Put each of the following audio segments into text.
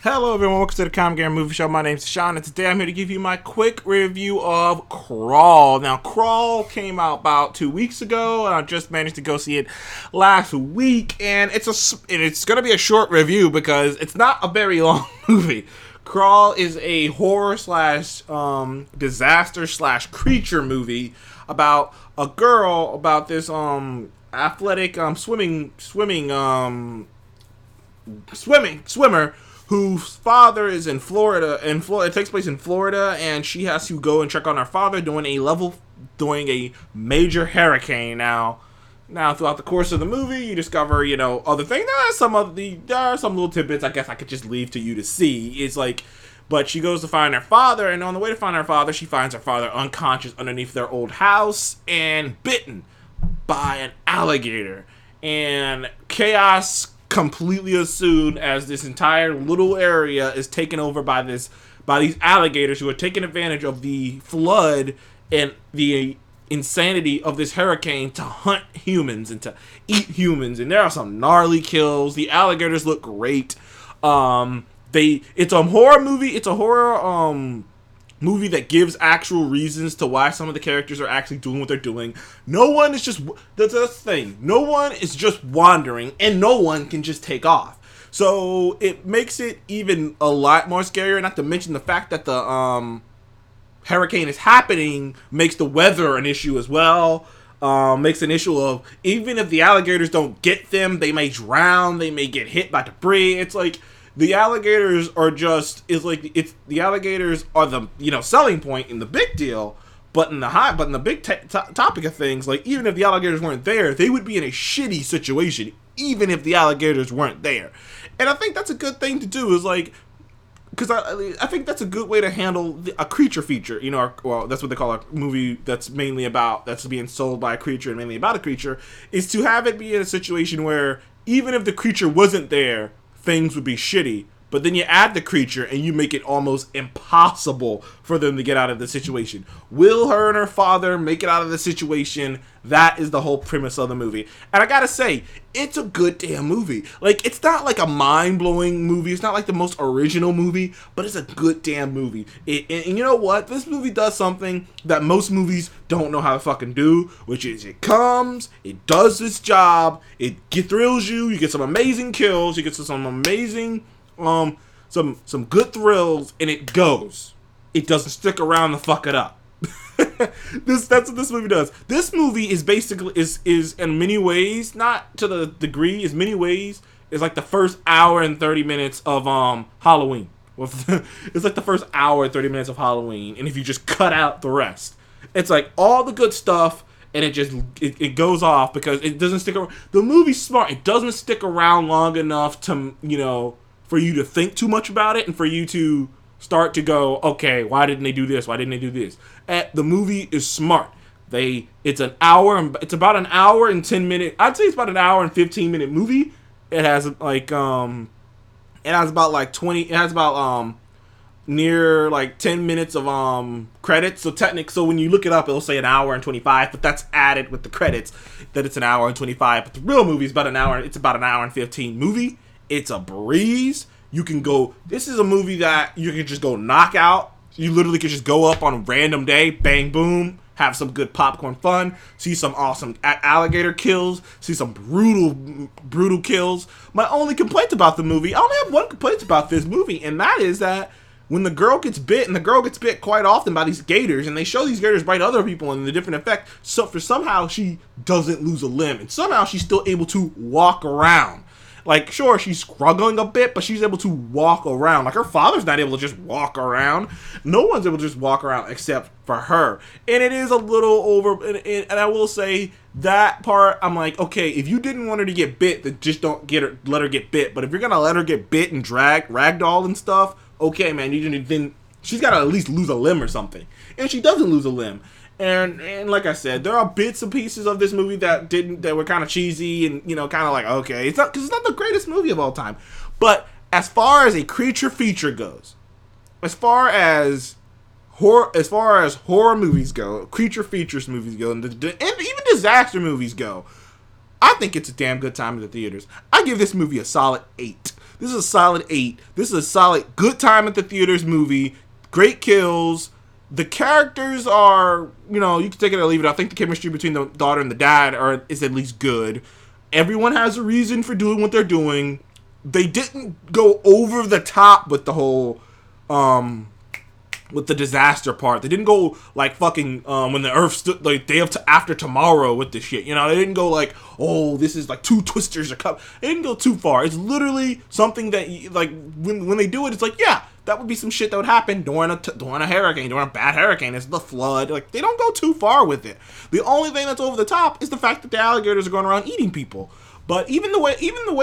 Hello everyone, welcome to the Comic Game Movie Show. My name's Sean, and today I'm here to give you my quick review of Crawl. Now, Crawl came out about 2 weeks ago, and I just managed to go see it last week, and it's going to be a short review because it's not a very long movie. Crawl is a horror slash disaster slash creature movie about a girl, about this athletic swimmer whose father is in Florida, it takes place in Florida, and she has to go and check on her father during a major hurricane. Now, throughout the course of the movie, you discover, other things. There are some little tidbits I guess I could just leave to you to see. It's like, but she goes to find her father, and on the way to find her father, she finds her father unconscious underneath their old house and bitten by an alligator. And chaos completely ensued as this entire little area is taken over by these alligators who are taking advantage of the flood and the insanity of this hurricane to hunt humans and to eat humans. And there are some gnarly kills. The alligators look great. It's a horror movie. It's a horror movie that gives actual reasons to why some of the characters are actually doing what they're doing. No one is just, that's the thing, no one is just wandering, and no one can just take off. So it makes it even a lot more scarier, not to mention the fact that the hurricane is happening makes the weather an issue as well. Makes an issue of, even if the alligators don't get them, they may drown, they may get hit by debris. It's like, the alligators are the alligators are the selling point in the big deal, but in the big topic of things, like, even if the alligators weren't there, they would be in a shitty situation even if the alligators weren't there. And I think that's a good thing to do, is like, because I think that's a good way to handle a creature feature, well, that's what they call a movie that's being sold by a creature and mainly about a creature, is to have it be in a situation where even if the creature wasn't there, things would be shitty, but then you add the creature and you make it almost impossible for them to get out of the situation. Will her and her father make it out of the situation? That is the whole premise of the movie. And I gotta say, it's a good damn movie. Like, it's not like a mind-blowing movie. It's not like the most original movie, but it's a good damn movie. And you know what? This movie does something that most movies don't know how to fucking do, which is it does its job, it thrills you, you get some amazing kills, you get some amazing, some good thrills, and it goes. It doesn't stick around to fuck it up. That's what this movie does. This movie is basically is in many ways, not to the degree, is many ways is like the first hour and 30 minutes of Halloween. It's like the first hour and 30 minutes of Halloween, and if you just cut out the rest, it's like all the good stuff, and it goes off because it doesn't stick around. The movie's smart. It doesn't stick around long enough to, for you to think too much about it and for you to start to go, okay, why didn't they do this? Why didn't they do this? The movie is smart. It's about an hour and 10 minutes. I'd say it's about an hour and 15-minute movie. It has near like 10 minutes of credits. So when you look it up, it'll say an hour and 25, but that's added with the credits that it's an hour and 25. But the real movie is about an hour. It's about an hour and 15 movie. It's a breeze. This is a movie that you can just go knock out. You literally can just go up on a random day, bang, boom, have some good popcorn fun, see some awesome alligator kills, see some brutal kills. My only complaint about the movie, I only have one complaint about this movie, and that is that when the girl gets bit, and the girl gets bit quite often by these gators, and they show these gators bite other people and the different effect, somehow she doesn't lose a limb, and somehow she's still able to walk around. Like, sure, she's struggling a bit, but she's able to walk around. Like, her father's not able to just walk around. No one's able to just walk around except for her. And it is a little over, and I will say, that part, I'm like, okay, if you didn't want her to get bit, then just don't let her get bit. But if you're gonna let her get bit and ragdoll and stuff, okay, man, then she's gotta at least lose a limb or something. And she doesn't lose a limb. And like I said, there are bits and pieces of this movie that were kind of cheesy and, kind of like, okay, it's not the greatest movie of all time. But as far as a creature feature goes, as far as horror movies go, creature features movies go, and even disaster movies go, I think it's a damn good time in the theaters. I give this movie a solid 8. This is a solid 8. This is a solid good time at the theaters movie. Great kills. The characters are, you know, you can take it or leave it. I think the chemistry between the daughter and the dad is at least good. Everyone has a reason for doing what they're doing. They didn't go over the top with the whole, with the disaster part. They didn't go like fucking when the Earth stood like day after tomorrow with this shit. You know, they didn't go like, oh, this is like 2 twisters or cup. They didn't go too far. It's literally something that like when they do it, it's like, yeah, that would be some shit that would happen during a hurricane, during a bad hurricane. It's the flood. Like, they don't go too far with it. The only thing that's over the top is the fact that the alligators are going around eating people. But even the way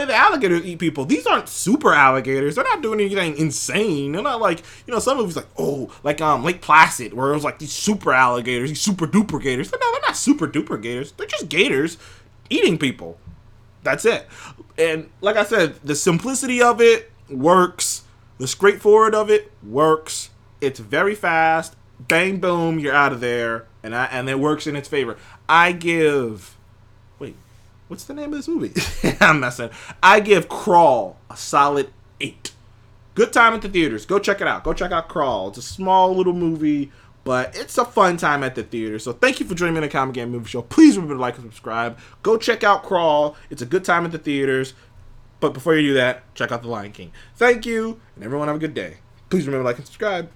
the alligators eat people, these aren't super alligators. They're not doing anything insane. They're not like, you know, some movies like, oh, like Lake Placid, where it was like these super alligators, these super duper gators. But no, they're not super duper gators. They're just gators eating people. That's it. And like I said, the simplicity of it works. The straightforward of it works. It's very fast. Bang, boom, you're out of there. And it works in its favor. I give... Wait, what's the name of this movie? I'm messing. I give Crawl a solid 8. Good time at the theaters. Go check it out. Go check out Crawl. It's a small little movie, but it's a fun time at the theater. So thank you for joining me in the Comic Game Movie Show. Please remember to like and subscribe. Go check out Crawl. It's a good time at the theaters. But before you do that, check out The Lion King. Thank you, and everyone have a good day. Please remember to like and subscribe.